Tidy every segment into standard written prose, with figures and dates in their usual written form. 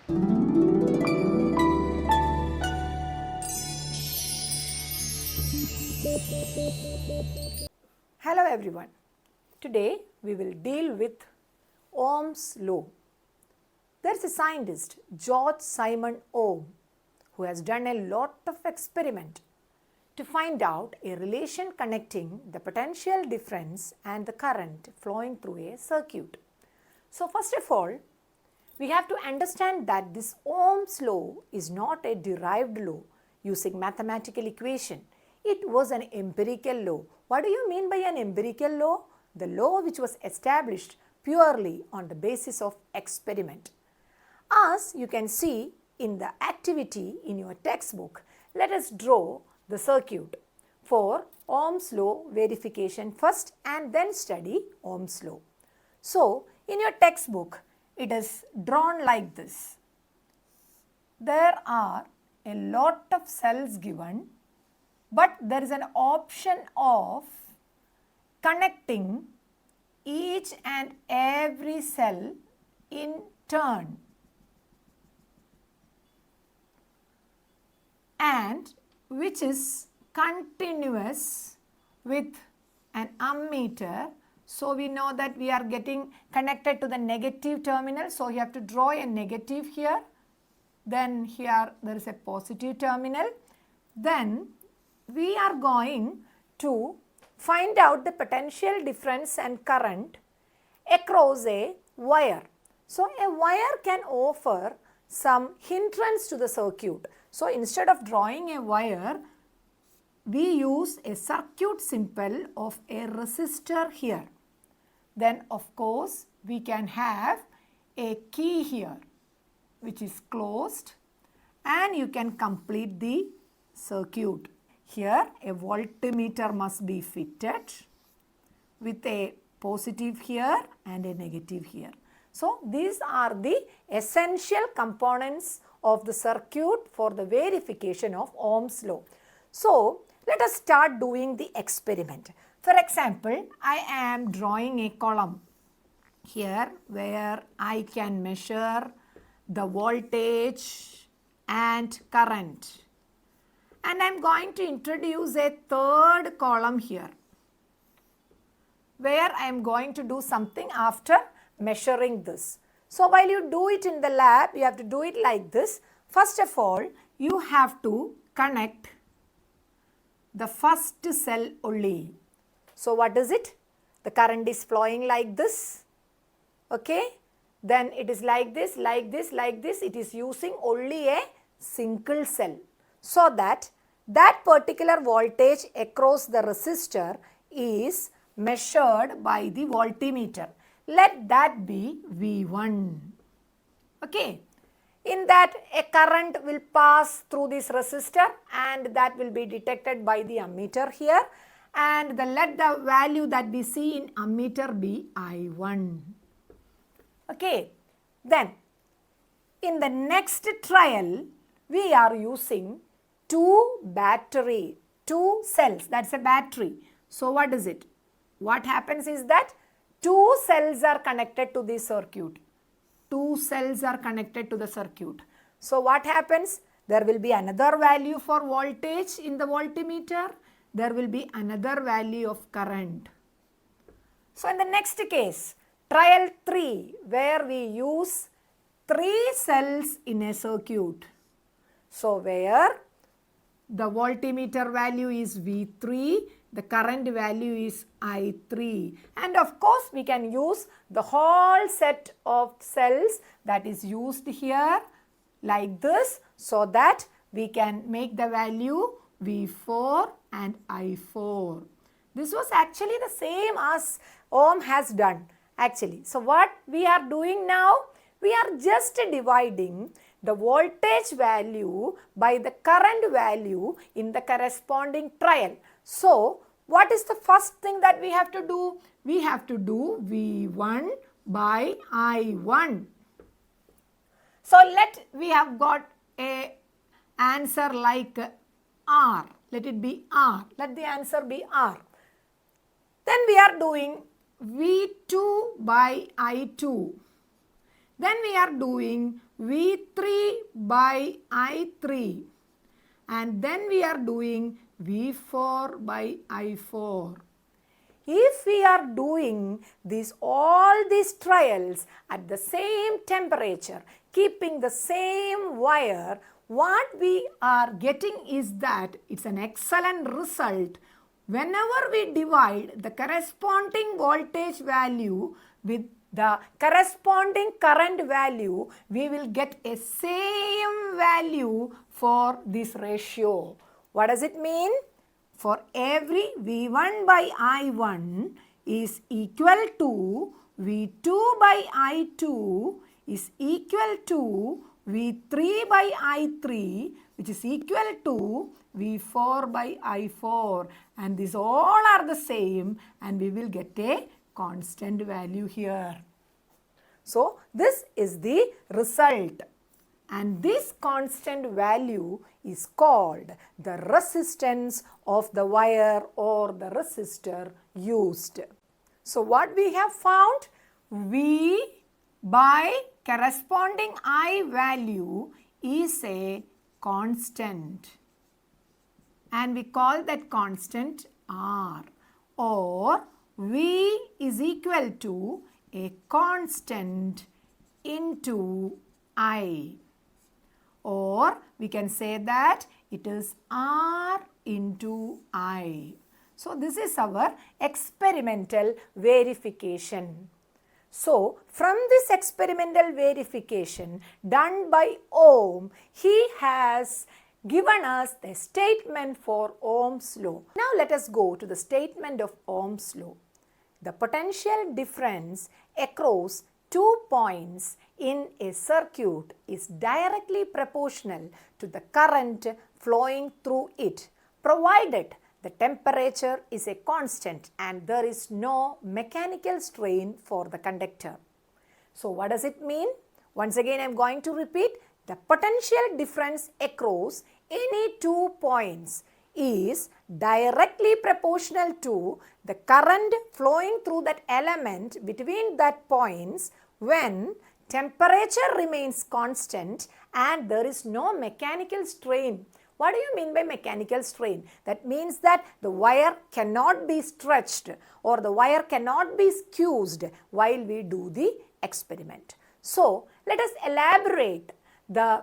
Hello everyone. Today we will deal with Ohm's law. There is a scientist, George Simon Ohm, who has done a lot of experiment to find out a relation connecting the potential difference and the current flowing through a circuit. So first of all, we have to understand that this Ohm's law is not a derived law using mathematical equation. It was an empirical law. What do you mean by an empirical law? The law which was established purely on the basis of experiment. As you can see in the activity in your textbook, let us draw the circuit for Ohm's law verification first and then study Ohm's law. So, in your textbook, it is drawn like this. There are a lot of cells given, but there is an option of connecting each and every cell in turn, and which is continuous with an ammeter. So we know that we are getting connected to the negative terminal. So you have to draw a negative here. Then here there is a positive terminal. Then we are going to find out the potential difference and current across a wire. So a wire can offer some hindrance to the circuit. So instead of drawing a wire, we use a circuit symbol of a resistor here. Then of course we can have a key here which is closed, and you can complete the circuit. Here a voltmeter must be fitted with a positive here and a negative here. So these are the essential components of the circuit for the verification of Ohm's law. So let us start doing the experiment. For example, I am drawing a column here where I can measure the voltage and current. And I am going to introduce a third column here where I am going to do something after measuring this. So while you do it in the lab, you have to do it like this. First of all, you have to connect the first cell only. So what is it? The current is flowing like this. Okay. Then it is like this, like this, like this. It is using only a single cell. So that particular voltage across the resistor is measured by the voltmeter. Let that be V1. Okay. In that a current will pass through this resistor and that will be detected by the ammeter here, and let the value that we see in ammeter be I1. Okay. Then in the next trial we are using two cells, that's a battery. So what is it? What happens is that two cells are connected to the circuit. Two cells are connected to the circuit. So what happens? There will be another value for voltage in the voltmeter. There will be another value of current. So in the next case, trial 3, where we use 3 cells in a circuit. So where the voltmeter value is V3, the current value is I3, and of course we can use the whole set of cells that is used here like this, so that we can make the value V4 and I4. This was actually the same as Ohm has done actually. So what we are doing now? We are just dividing the voltage value by the current value in the corresponding trial. So what is the first thing that we have to do? We have to do V1 by I1. So we have got a answer like R. Let it be R. Let the answer be R. Then we are doing V2 by I2. Then we are doing V3 by I3, and then we are doing V4 by I4. If we are doing all these trials at the same temperature, keeping the same wire, what we are getting is that it's an excellent result. Whenever we divide the corresponding voltage value with the corresponding current value, we will get a same value for this ratio. What does it mean? For every V1 by I1 is equal to V2 by I2 is equal to V3 by I3, which is equal to V4 by I4, and these all are the same, and we will get a constant value here. So this is the result, and this constant value is called the resistance of the wire or the resistor used. So what we have found? V by corresponding I value is a constant, and we call that constant R, or V is equal to a constant into I, or we can say that it is R into I. So this is our experimental verification. So from this experimental verification done by Ohm, he has given us the statement for Ohm's law. Now let us go to the statement of Ohm's law. The potential difference across 2 points in a circuit is directly proportional to the current flowing through it, provided the temperature is a constant and there is no mechanical strain for the conductor. So what does it mean? Once again I am going to repeat. The potential difference across any 2 points is directly proportional to the current flowing through that element between that points when temperature remains constant and there is no mechanical strain. What do you mean by mechanical strain? That means that the wire cannot be stretched or the wire cannot be squeezed while we do the experiment. So let us elaborate the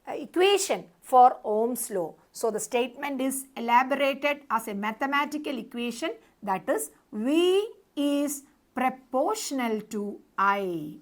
equation for Ohm's law. So the statement is elaborated as a mathematical equation, that is V is proportional to I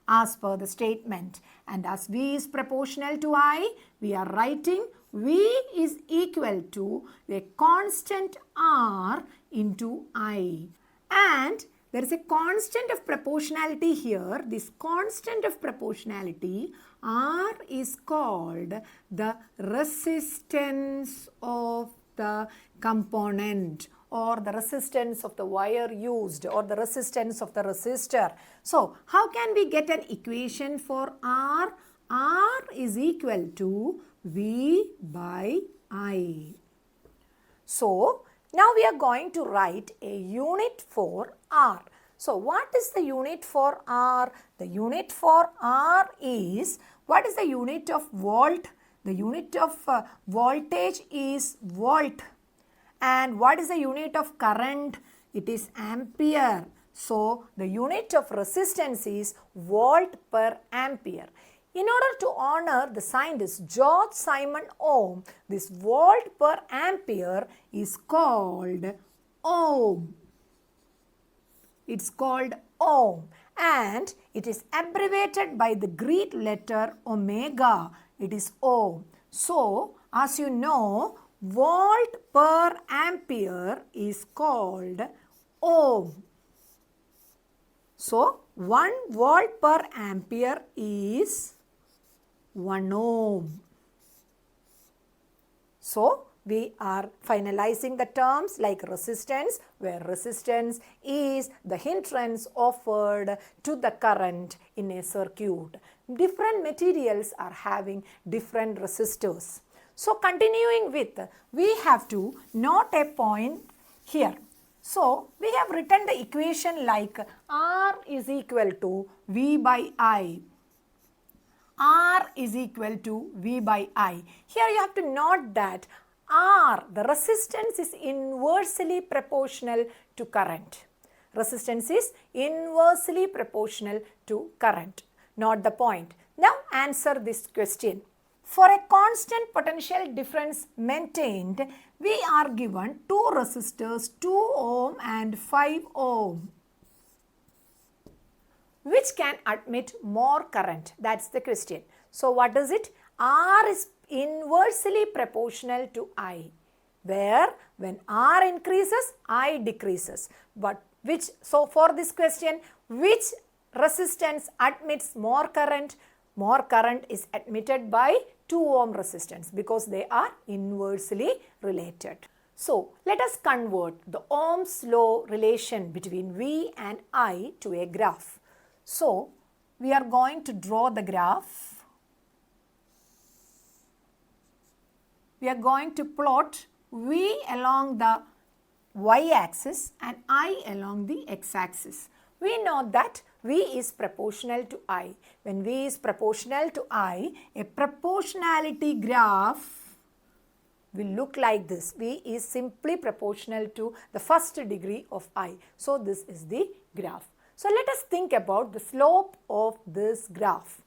as per the statement, and as V is proportional to I, we are writing V is equal to a constant R into I, and there is a constant of proportionality here. This constant of proportionality R is called the resistance of the component, or the resistance of the wire used, or the resistance of the resistor. So how can we get an equation for R? R is equal to V by I. So now we are going to write a unit for R. So what is the unit for R? The unit for R is, what is the unit of volt? The unit of voltage is volt. And what is the unit of current? It is ampere. So the unit of resistance is volt per ampere. In order to honor the scientist George Simon Ohm, this volt per ampere is called Ohm. It's called Ohm, and it is abbreviated by the Greek letter omega. It is Ohm. So as you know, volt per ampere is called Ohm. So 1 volt per ampere is 1 ohm. So we are finalizing the terms like resistance, where resistance is the hindrance offered to the current in a circuit. Different materials are having different resistors. So continuing with, we have to note a point here. So we have written the equation like R is equal to V by I. R is equal to V by I. Here you have to note that R, the resistance, is inversely proportional to current. Resistance is inversely proportional to current. Note the point. Now answer this question. For a constant potential difference maintained, we are given two resistors, 2 ohm and 5 ohm, which can admit more current. That's the question. So what is it? R is inversely proportional to I, where when R increases, I decreases. But so for this question, which resistance admits more current? More current is admitted by 2 ohm resistance because they are inversely related. So let us convert the Ohm's law relation between V and I to a graph. So we are going to draw the graph. We are going to plot V along the y-axis and I along the x-axis. We know that V is proportional to I. When V is proportional to I, a proportionality graph will look like this. V is simply proportional to the first degree of I. So this is the graph. So let us think about the slope of this graph.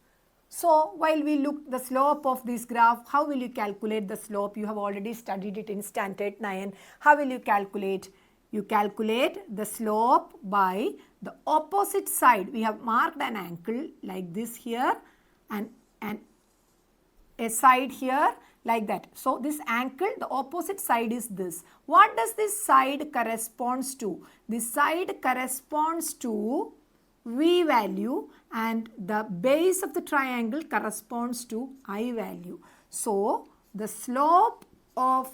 So while we look the slope of this graph, how will you calculate the slope? You have already studied it in standard 9. How will you calculate? You calculate the slope by the opposite side. We have marked an angle like this here and a side here like that. So this angle, the opposite side is this. What does this side corresponds to? This side corresponds to V value and the base of the triangle corresponds to I value. So the slope of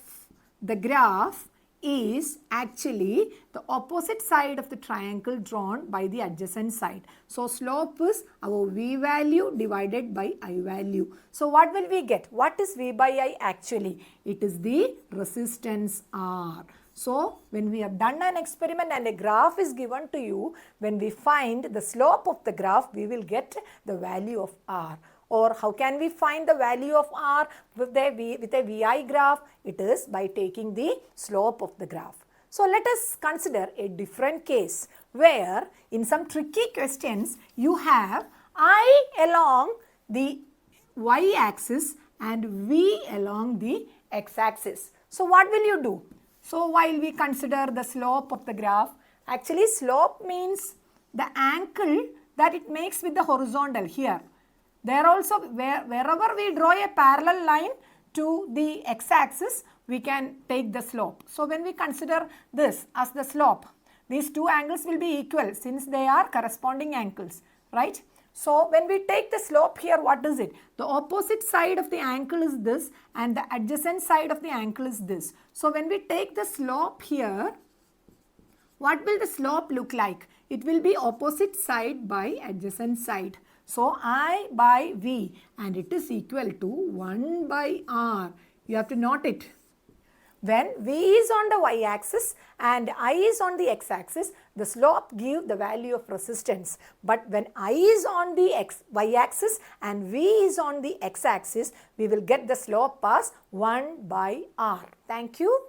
the graph is actually the opposite side of the triangle drawn by the adjacent side. So slope is our V value divided by I value. So what will we get? What is V by I actually? It is the resistance R. So when we have done an experiment and a graph is given to you, when we find the slope of the graph, we will get the value of R. Or how can we find the value of R with a VI graph? It is by taking the slope of the graph. So let us consider a different case where in some tricky questions you have I along the y-axis and V along the x-axis. So what will you do? So while we consider the slope of the graph, actually slope means the angle that it makes with the horizontal here. There also, wherever we draw a parallel line to the x-axis, we can take the slope. So when we consider this as the slope, these two angles will be equal since they are corresponding angles, right? So when we take the slope here, what is it? The opposite side of the angle is this and the adjacent side of the angle is this. So when we take the slope here, what will the slope look like? It will be opposite side by adjacent side. So I by V and it is equal to 1 by R. You have to note it. When V is on the y-axis and I is on the x-axis, the slope gives the value of resistance. But when I is on the y-axis and V is on the x-axis, we will get the slope as 1 by R. Thank you.